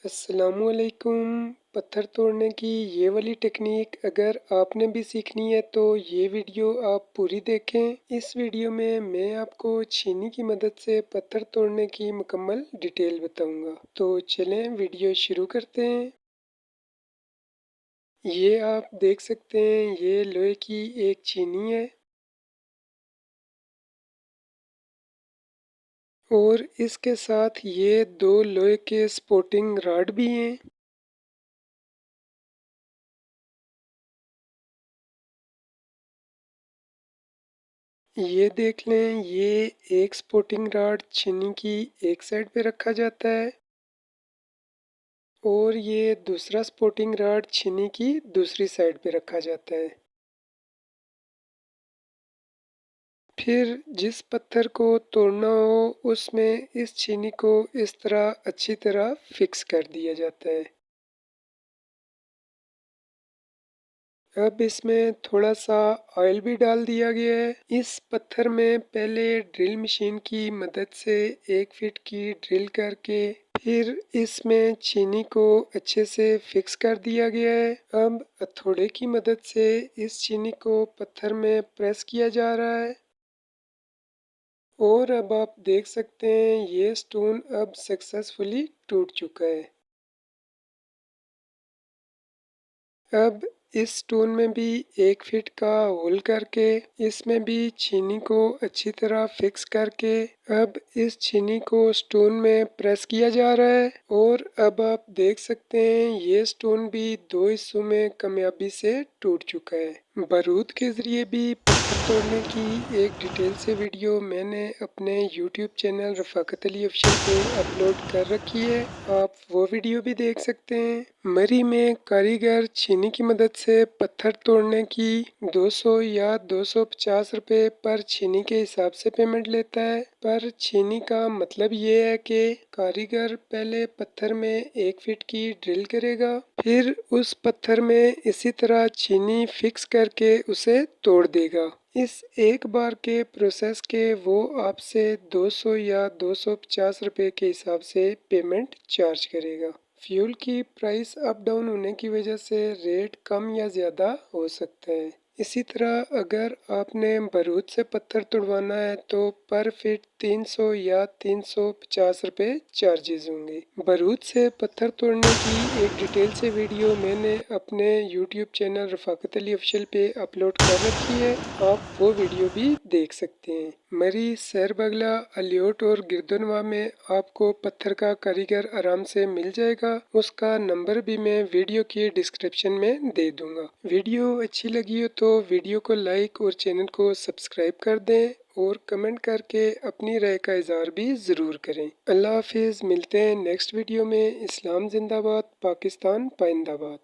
अस्सलामुअलैकुम। पत्थर तोड़ने की ये वाली टेक्निक अगर आपने भी सीखनी है तो ये वीडियो आप पूरी देखें। इस वीडियो में मैं आपको छीनी की मदद से पत्थर तोड़ने की मुकम्मल डिटेल बताऊंगा। तो चलें वीडियो शुरू करते हैं। ये आप देख सकते हैं, ये लोहे की एक छीनी है और इसके साथ ये दो लोहे के सपोर्टिंग रॉड भी हैं। ये देख लें, ये एक सपोर्टिंग रॉड छन्नी की एक साइड पे रखा जाता है और ये दूसरा सपोर्टिंग रॉड छन्नी की दूसरी साइड पे रखा जाता है। फिर जिस पत्थर को तोड़ना हो उसमें इस छीनी को इस तरह अच्छी तरह फिक्स कर दिया जाता है। अब इसमें थोड़ा सा ऑयल भी डाल दिया गया है। इस पत्थर में पहले ड्रिल मशीन की मदद से 1 फीट की ड्रिल करके फिर इसमें छीनी को अच्छे से फिक्स कर दिया गया है। अब हथौड़े की मदद से इस छीनी को पत्थर में प्रेस किया जा रहा है और अब आप देख सकते हैं ये स्टोन अब सक्सेसफुली टूट चुका है। अब इस स्टोन में भी 1 फीट का होल करके इसमें भी छीनी को अच्छी तरह फिक्स करके अब इस छीनी को स्टोन में प्रेस किया जा रहा है और अब आप देख सकते हैं ये स्टोन भी दो हिस्सों में कामयाबी से टूट चुका है। बारूद के ज़रिए भी पत्थर तोड़ने की एक डिटेल से वीडियो मैंने अपने YouTube चैनल रफ़ाकत अली ऑफिशियल पे अपलोड कर रखी है, आप वो वीडियो भी देख सकते हैं। मरी में कारीगर छीनी की मदद से पत्थर तोड़ने की 200 या 250 रुपये पर छीनी के हिसाब से पेमेंट लेता है। पर छीनी का मतलब ये है कि कारीगर पहले पत्थर में 1 फीट की ड्रिल करेगा, फिर उस पत्थर में इसी तरह छीनी फिक्स करके उसे तोड़ देगा। इस एक बार के प्रोसेस के वो आपसे 200 या 250 रुपये के हिसाब से पेमेंट चार्ज करेगा। फ्यूल की प्राइस अप डाउन होने की वजह से रेट कम या ज़्यादा हो सकता है। इसी तरह अगर आपने बारूद से पत्थर तुड़वाना है तो पर फीट 300 या 350 रुपये चार्जेस होंगे। बारूद से पत्थर तोड़ने की एक डिटेल से वीडियो मैंने अपने YouTube चैनल रफ़ाकत अली ऑफिशियल पे अपलोड कर रखी है, आप वो वीडियो भी देख सकते हैं। मरी, सैर बगला, अलियोट और गिरदनवा में आपको पत्थर का कारीगर आराम से मिल जाएगा। उसका नंबर भी मैं वीडियो की डिस्क्रिप्शन में दे दूंगा। वीडियो अच्छी लगी हो तो वीडियो को लाइक और चैनल को सब्सक्राइब कर दें और कमेंट करके अपनी राय का इजहार भी ज़रूर करें। अल्लाह हाफिज़, मिलते हैं नेक्स्ट वीडियो में। इस्लाम जिंदाबाद, पाकिस्तान पाइंदाबाद।